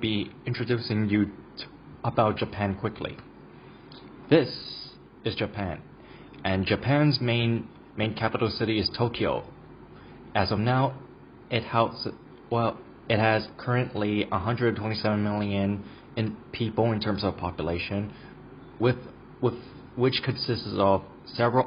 be introducing you about Japan quickly. This is Japan, and Japan's main capital city is Tokyo. As of now, it has currently 127 million people in terms of population, with which consists of several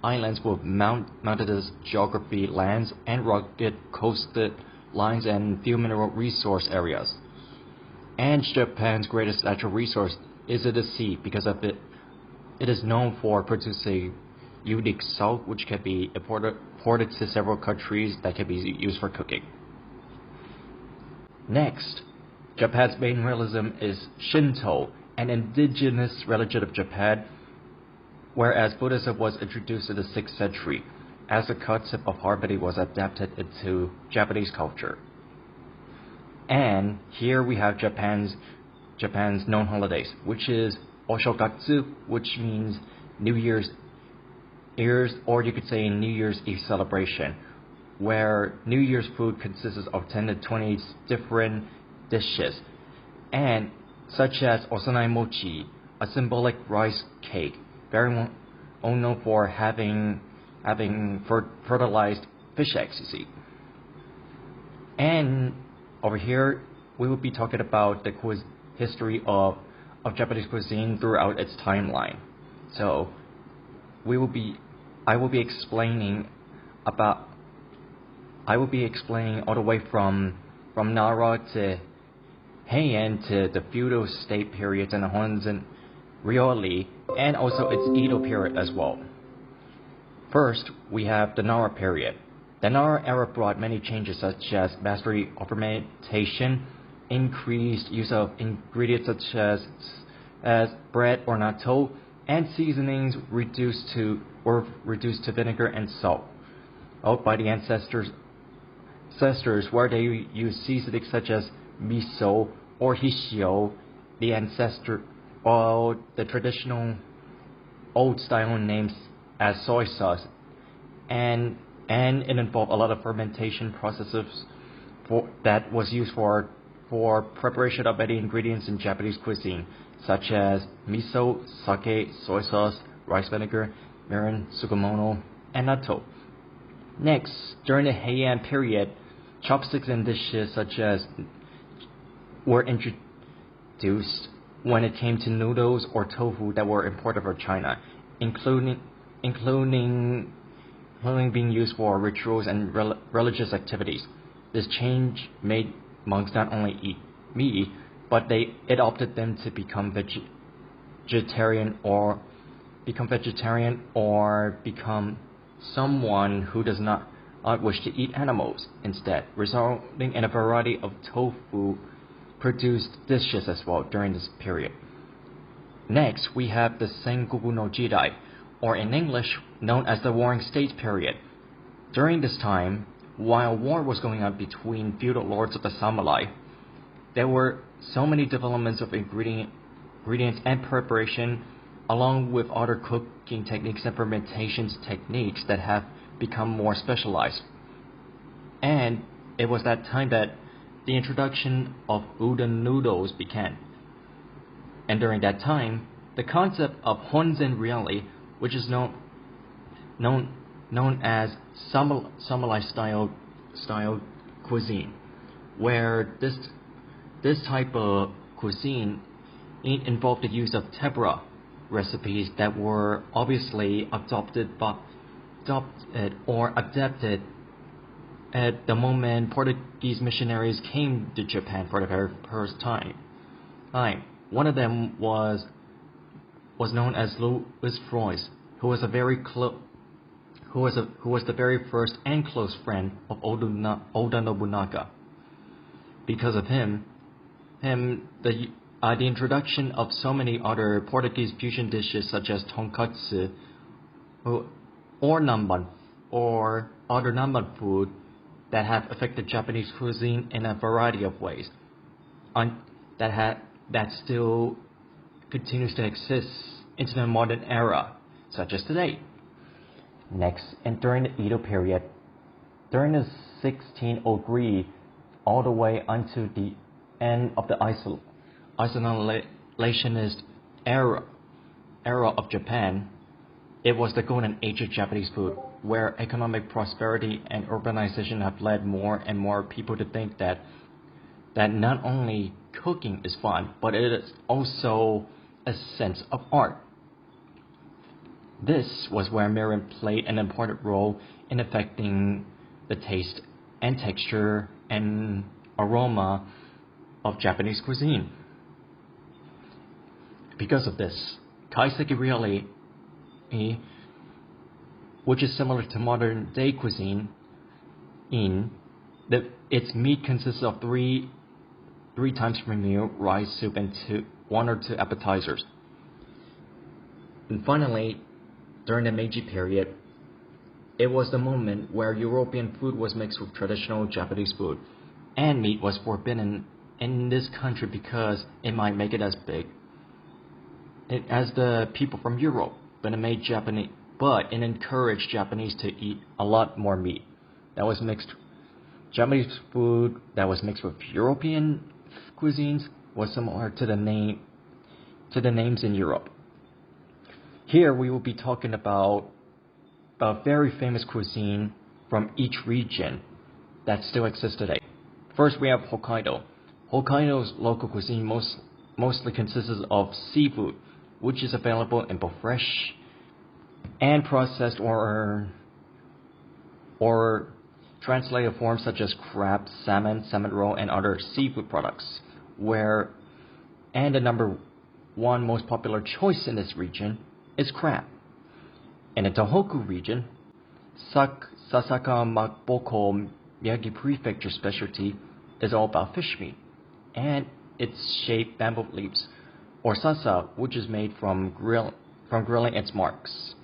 islands with mountainous geography, lands, and rugged coastal lines, and few mineral resource areas. And Japan's greatest natural resource is the sea, because of it is known for producing unique salt, which can be imported to several countries that can be used for cooking. Next, Japan's main religion is Shinto, an indigenous religion of Japan, whereas Buddhism was introduced in the 6th century, as the concept of harmony was adapted into Japanese culture. And here we have Japan's known holidays, which is Oshogatsu, which means New Year's, or you could say New Year's Eve celebration, where New Year's food consists of 10 to 20 different dishes, and such as osanai mochi, a symbolic rice cake, very well known for having fertilized fish eggs, you see. And over here, we will be talking about the history of Japanese cuisine throughout its timeline. So I will be explaining all the way from Nara to Heian to the feudal state periods and the Honzen Ryori, and also its Edo period as well. First, we have the Nara period. The Nara era brought many changes, such as mastery of fermentation, increased use of ingredients such as bread or natto, and seasonings were reduced to vinegar and salt. By the ancestors, where they used seasonings such as miso or hishio, the traditional old style names as soy sauce, and it involved a lot of fermentation processes that was used for preparation of many ingredients in Japanese cuisine, such as miso, sake, soy sauce, rice vinegar, mirin, sukemono, and natto. Next, during the Heian period, chopsticks and dishes such as were introduced when it came to noodles or tofu that were imported from China, including being used for rituals and religious activities. This change made monks not only eat meat, but they opted them to become vegetarian or become someone who does not wish to eat animals instead, resulting in a variety of tofu produced dishes as well during this period. Next, we have the Sengoku no Jidai, or in English known as the Warring States period. During this time, while war was going on between feudal lords of the samurai, there were so many developments of ingredients and preparation, along with other cooking techniques and fermentation techniques that have become more specialized. And it was that time that the introduction of udon noodles began. And during that time, the concept of Honzen Ryori, which is known as samurai style cuisine, where this type of cuisine involved the use of tempura recipes that were obviously adopted at the moment Portuguese missionaries came to Japan for the very first time. One of them was known as Louis Frois, who was the very first and close friend of Oda Nobunaga. Because of him, the introduction of so many other Portuguese fusion dishes such as tonkatsu or namban or other namban food that have affected Japanese cuisine in a variety of ways, that still continues to exist into the modern era, such as today. Next, and during the Edo period, during the 1603 all the way until the end of the isolationist era of Japan, it was the golden age of Japanese food, where economic prosperity and urbanization have led more and more people to think that not only cooking is fun, but it is also a sense of art. This was where Mirin played an important role in affecting the taste and texture and aroma of Japanese cuisine. Because of this, kaiseki really, which is similar to modern day cuisine, its meat consists of three times per meal, rice, soup, and one or two appetizers. And finally, during the Meiji period, it was the moment where European food was mixed with traditional Japanese food, and meat was forbidden in this country because it might make it as big as the people from Europe, but it encouraged Japanese to eat a lot more meat. Japanese food that was mixed with European cuisines was similar to the names in Europe. Here we will be talking about a very famous cuisine from each region that still exists today. First, we have Hokkaido. Hokkaido's local cuisine mostly consists of seafood, which is available in both fresh and processed or translated forms such as crab, salmon roll, and other seafood products. And the number one most popular choice in this region is crab. In the Tohoku region, Sasaka Maboko Miyagi Prefecture specialty is all about fish meat, and it's shaped bamboo leaves, or sasa, which is made from grilling its marks.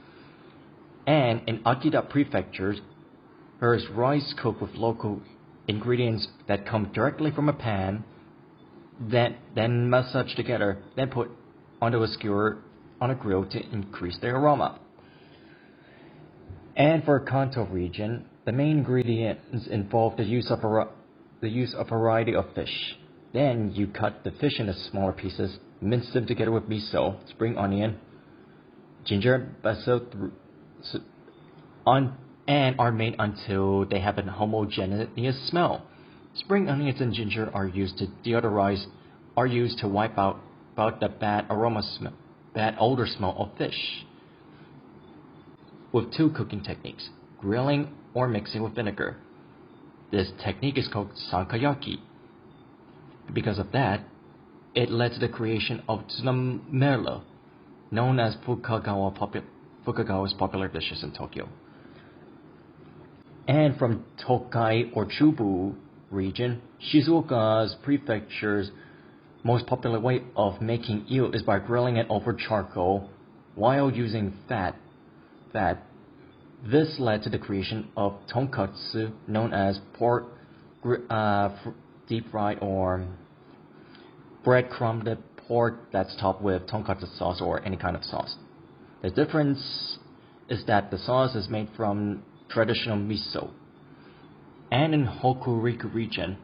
And in Akita Prefecture, there is rice cooked with local ingredients that come directly from a pan, then massaged together, then put onto a skewer on a grill to increase the aroma. And for Kanto region, the main ingredients involve the use of a variety of fish. Then you cut the fish into smaller pieces, mince them together with miso, spring onion, ginger, basil, and are made until they have a homogeneous smell. Spring onions and ginger are used to wipe out the bad odor smell of fish. With two cooking techniques, grilling or mixing with vinegar. This technique is called sankayaki. Because of that, it led to the creation of tsunamela, known as Fukagawa's popular dishes in Tokyo. And from Tokai or Chubu region, Shizuoka's prefecture's most popular way of making eel is by grilling it over charcoal while using fat. This led to the creation of tonkatsu, known as pork deep fried or breadcrumbed pork that's topped with tonkatsu sauce or any kind of sauce. The difference is that the sauce is made from traditional miso. And in Hokuriku region,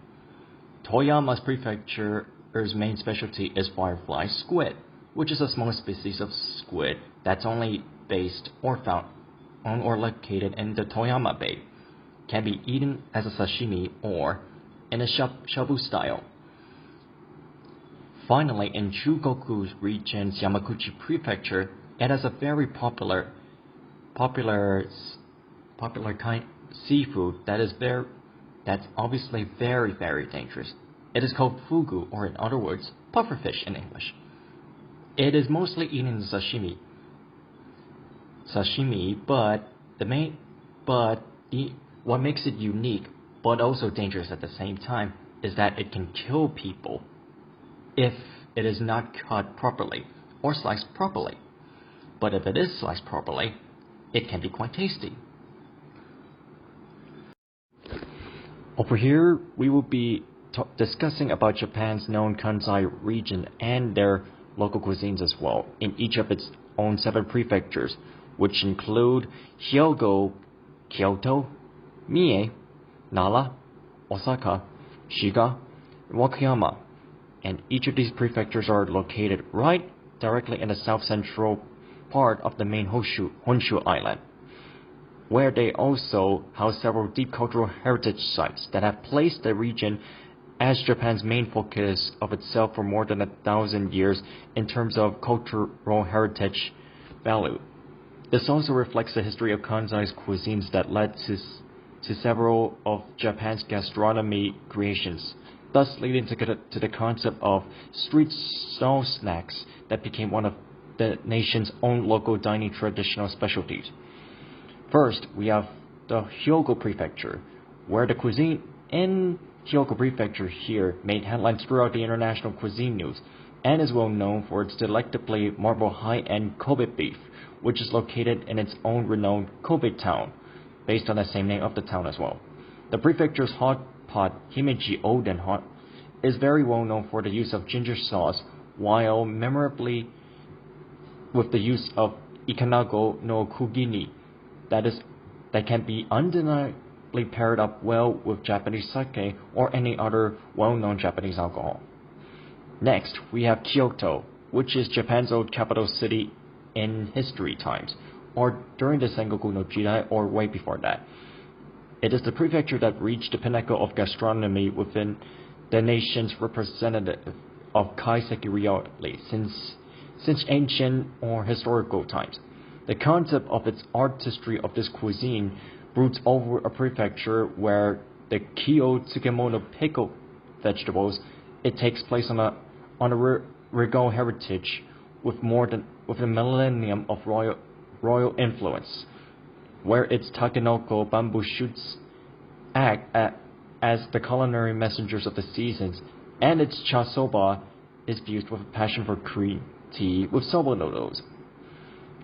Toyama's prefecture's main specialty is firefly squid, which is a small species of squid that's only based or found on or located in the Toyama Bay. Can be eaten as a sashimi or in a shabu style. Finally, in Chugoku region's Yamaguchi prefecture, it has a very popular kind seafood that's obviously very, very dangerous. It is called fugu, or in other words, pufferfish in English. It is mostly eaten as sashimi, what makes it unique but also dangerous at the same time is that it can kill people if it is not cut properly or sliced properly. But if it is sliced properly, it can be quite tasty. Over here, we will be discussing about Japan's known Kansai region and their local cuisines as well, in each of its own 7 prefectures, which include Hyogo, Kyoto, Mie, Nara, Osaka, Shiga, and Wakayama. and each of these prefectures are located right directly in the south-central part of the main Honshu Island, where they also house several deep cultural heritage sites that have placed the region as Japan's main focus of itself for more than 1,000 years in terms of cultural heritage value. This also reflects the history of Kansai's cuisines that led to several of Japan's gastronomy creations, thus leading to the concept of street stall snacks that became one of the nation's own local dining traditional specialties. First, we have the Hyogo Prefecture, where the cuisine in Hyogo Prefecture here made headlines throughout the international cuisine news and is well known for its delectably marble high-end Kobe beef, which is located in its own renowned Kobe town, based on the same name of the town as well. The prefecture's hot pot Himeji Oden hot is very well known for the use of ginger sauce, while memorably with the use of Ikanago no Kugini, that can be undeniably paired up well with Japanese sake or any other well-known Japanese alcohol. Next, we have Kyoto, which is Japan's old capital city in history times, or during the Sengoku no Jidai, or way before that. It is the prefecture that reached the pinnacle of gastronomy within the nation's representative of kaiseki reality since ancient or historical times. The concept of its artistry of this cuisine broods over a prefecture where the Kyo Tsukemono pickled vegetables. It takes place on a regal heritage with a millennium of royal influence, where its takenoko bamboo shoots act as the culinary messengers of the seasons, and its chasoba is fused with a passion for green tea with soba noodles.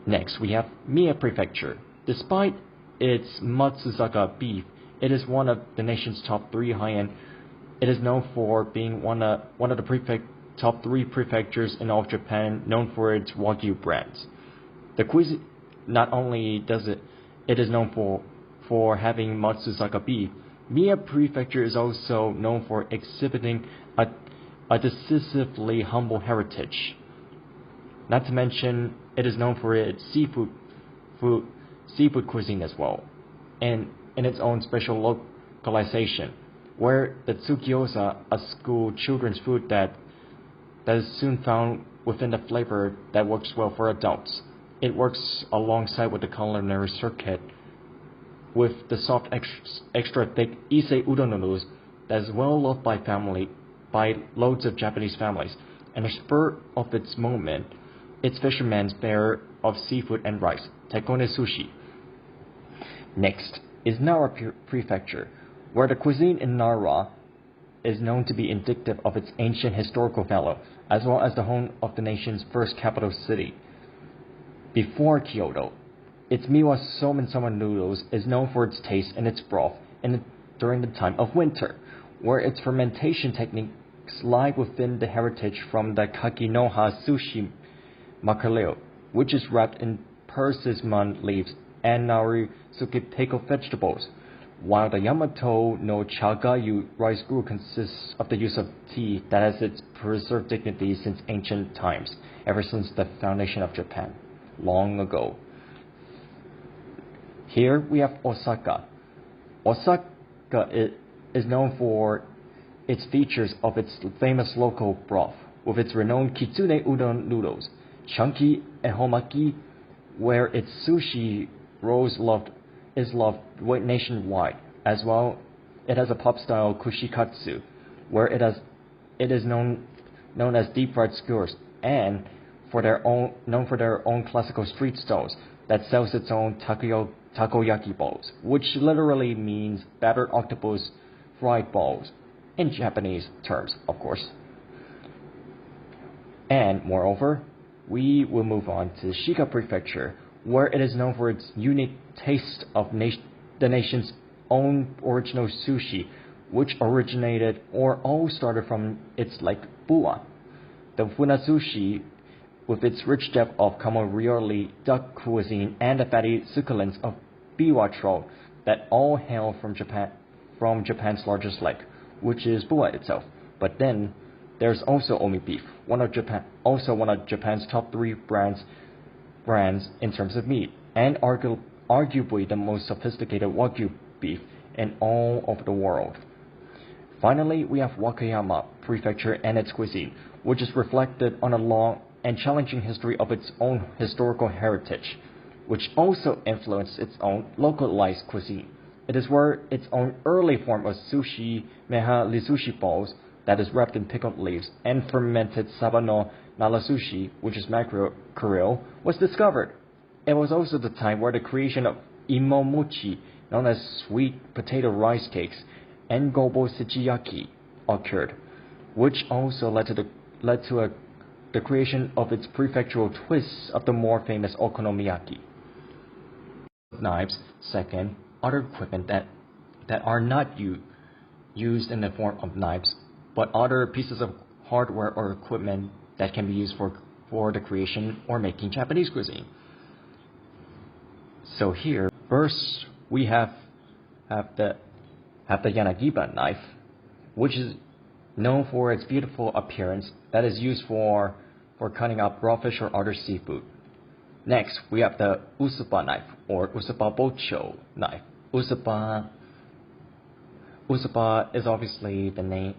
Next, we have Mie Prefecture. Despite its Matsuzaka beef, it is one of the nation's top 3 high-end. It is known for being one of the top 3 prefectures in all of Japan, known for its Wagyu brands. The cuisine not only it is known for having Matsuzaka beef. Mie Prefecture is also known for exhibiting a decisively humble heritage. Not to mention, it is known for its seafood cuisine as well, and in its own special localization, where the tsugyoza, a school children's food that is soon found within the flavor that works well for adults. It works alongside with the culinary circuit with the soft, extra thick ise udon noodles that is well loved by loads of Japanese families, and a spur of its moment, its fisherman's fare of seafood and rice, tekone sushi. Next is Nara Prefecture, where the cuisine in Nara is known to be indicative of its ancient historical value, as well as the home of the nation's first capital city. Before Kyoto, its miwa somen noodles is known for its taste and its broth during the time of winter, where its fermentation techniques lie within the heritage from the kakinoha sushi makaleo, which is wrapped in persismon leaves and narisuke pickled vegetables, while the Yamato no chagayu rice gruel consists of the use of tea that has its preserved dignity since ancient times, ever since the foundation of Japan, long ago. Here we have Osaka. Osaka is known for its features of its famous local broth, with its renowned kitsune udon noodles, chunky ehomaki, where its sushi rolls is loved nationwide. As well, it has a pop-style kushikatsu, where it is known as deep-fried skewers, and known for their own classical street stalls that sells its own takoyaki balls, which literally means battered octopus fried balls, in Japanese terms, of course. And moreover, we will move on to Shiga Prefecture, where it is known for its unique taste of the nation's own original sushi, which originated or all started from its lake Buwa. The funazushi, with its rich depth of kamoriori duck cuisine and the fatty succulence of biwa trout, that all hail from Japan's largest lake, which is Buwa itself. But then, There's also Omi beef, one of Japan's top three brands in terms of meat, and arguably the most sophisticated Wagyu beef in all of the world. Finally, we have Wakayama Prefecture and its cuisine, which is reflected on a long and challenging history of its own historical heritage, which also influenced its own localized cuisine. It is where its own early form of sushi, meha sushi balls, that is wrapped in pickled leaves, and fermented sabano nalasushi, which is mackerel, was discovered. It was also the time where the creation of imomochi, known as sweet potato rice cakes, and gobo sechiyaki occurred, which also led to the creation of its prefectural twists of the more famous okonomiyaki. Knives, second, other equipment that are not used in the form of knives, but other pieces of hardware or equipment that can be used for the creation or making Japanese cuisine. So here, first we have the Yanagiba knife, which is known for its beautiful appearance that is used for cutting up raw fish or other seafood. Next, we have the Usupa knife or Usupa Bocho knife. Usupa is obviously the name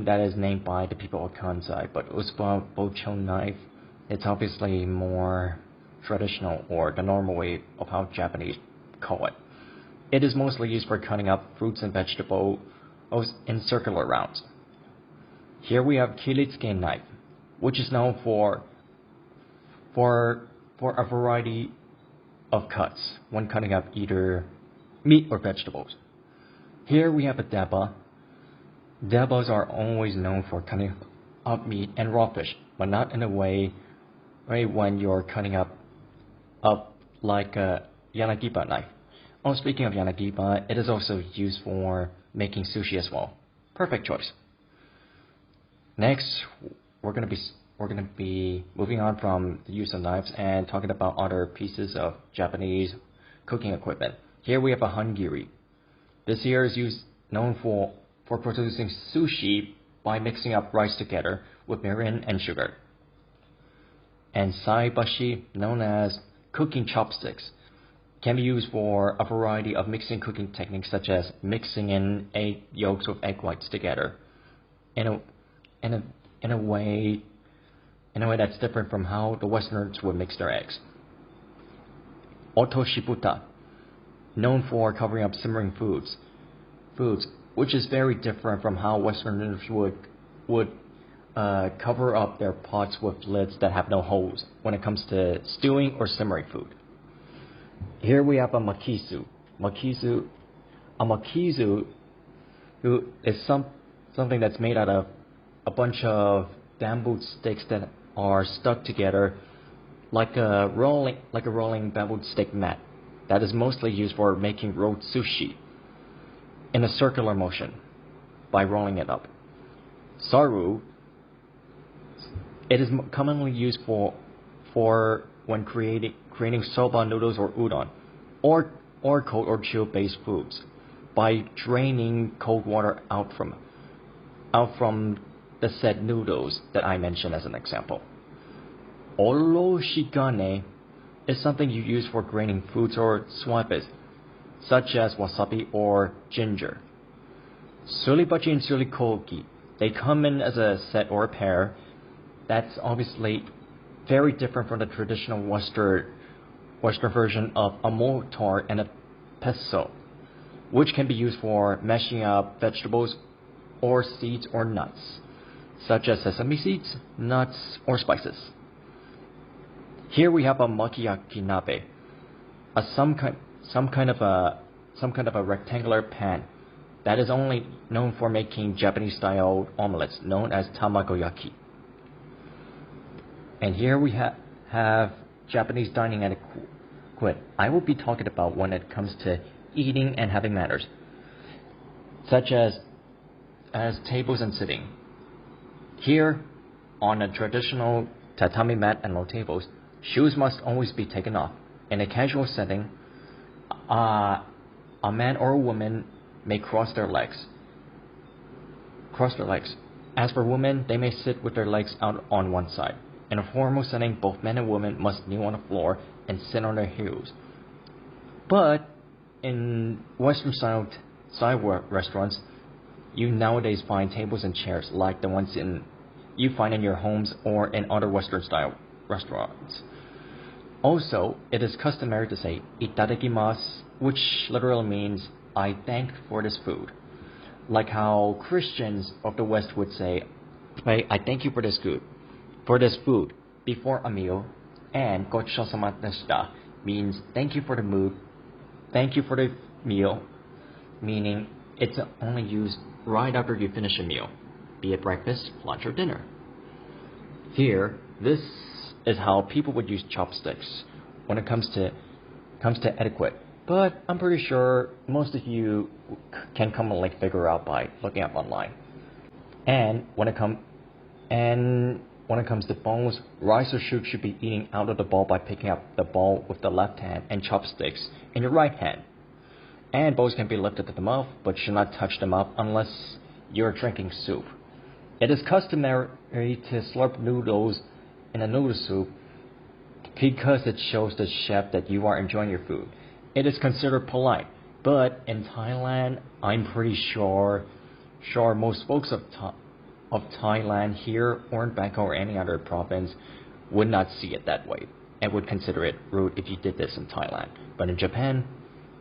that is named by the people of Kansai, but Usupa Bocho knife, it's obviously more traditional or the normal way of how Japanese call it. It is mostly used for cutting up fruits and vegetables in circular rounds. Here we have Kiritsuke knife, which is known for a variety of cuts when cutting up either meat or vegetables. Here we have a deba. Debas are always known for cutting up meat and raw fish, but not in a way when you're cutting up like a Yanagiba knife. Oh, speaking of Yanagiba, it is also used for making sushi as well. Perfect choice. Next, we're gonna be moving on from the use of knives and talking about other pieces of Japanese cooking equipment. Here we have a hangiri. This here is known for producing sushi by mixing up rice together with mirin and sugar. And saibashi, known as cooking chopsticks, can be used for a variety of mixing cooking techniques, such as mixing in egg yolks with egg whites together in a way that's different from how the Westerners would mix their eggs. Otoshibuta, known for covering up simmering foods, which is very different from how Westerners would cover up their pots with lids that have no holes when it comes to stewing or simmering food. Here we have a makisu. A makisu is something that's made out of a bunch of bamboo sticks that are stuck together like a rolling bamboo stick mat that is mostly used for making rolled sushi in a circular motion by rolling it up. Saru, it is commonly used for when creating soba noodles or udon, or cold or chill based foods, by draining cold water out from the said noodles that I mentioned as an example. Oroshigane is something you use for graining foods or swabes, such as wasabi or ginger. Sulibachi and sulikogi, they come in as a set or a pair. That's obviously very different from the traditional Western version of a mortar and a pestle, which can be used for mashing up vegetables or seeds or nuts, such as sesame seeds, nuts, or spices. Here we have a makiyaki nabe, some kind of a rectangular pan that is only known for making Japanese-style omelets, known as tamagoyaki. And here we have Japanese dining etiquette. I will be talking about when it comes to eating and having manners, such as tables and sitting. Here, on a traditional tatami mat and low tables, shoes must always be taken off. In a casual setting, a man or a woman may cross their legs. As for women, they may sit with their legs out on one side. In a formal setting, both men and women must kneel on the floor and sit on their heels. But in Western-style restaurants, you nowadays find tables and chairs like the ones you find in your homes or in other Western-style restaurants. Also, it is customary to say "itadakimasu," which literally means "I thank for this food." Like how Christians of the West would say, "I thank you for this food before a meal," and "gochosama deshita" means thank you for the meal, meaning it's only used right after you finish a meal, be it breakfast, lunch, or dinner. Here, this is how people would use chopsticks when it comes to etiquette. But I'm pretty sure most of you can commonly figure out by looking up online. And when it comes to bowls, rice or soup should be eating out of the bowl by picking up the bowl with the left hand and chopsticks in your right hand. And bowls can be lifted to the mouth, but should not touch the mouth unless you're drinking soup. It is customary to slurp noodles in a noodle soup because it shows the chef that you are enjoying your food. It is considered polite, but in Thailand, I'm pretty sure most folks of Thailand here or in Bangkok or any other province would not see it that way and would consider it rude if you did this in Thailand. But in Japan,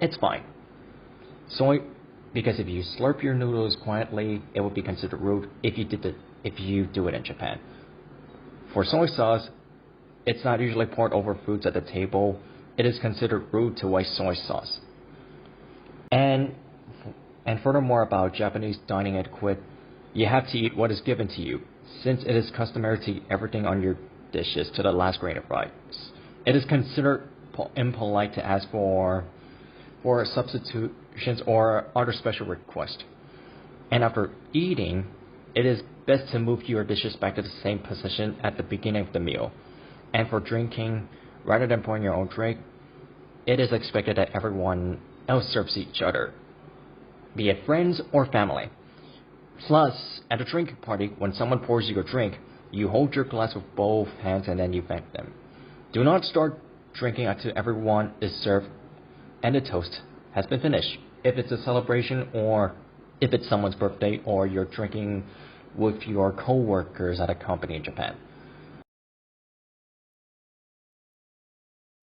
it's fine. Because if you slurp your noodles quietly, it would be considered rude if you do it in Japan. For soy sauce, it's not usually poured over foods at the table. It is considered rude to waste soy sauce. And furthermore about Japanese dining etiquette, you have to eat what is given to you, since it is customary to eat everything on your dishes to the last grain of rice. It is considered impolite to ask for substitutions or other special requests. And after eating, it is best to move your dishes back to the same position at the beginning of the meal. And for drinking, rather than pouring your own drink, it is expected that everyone else serves each other, be it friends or family. Plus, at a drinking party, when someone pours you a drink, you hold your glass with both hands and then you thank them. Do not start drinking until everyone is served and the toast has been finished. If it's a celebration or if it's someone's birthday or you're drinking with your co-workers at a company in Japan.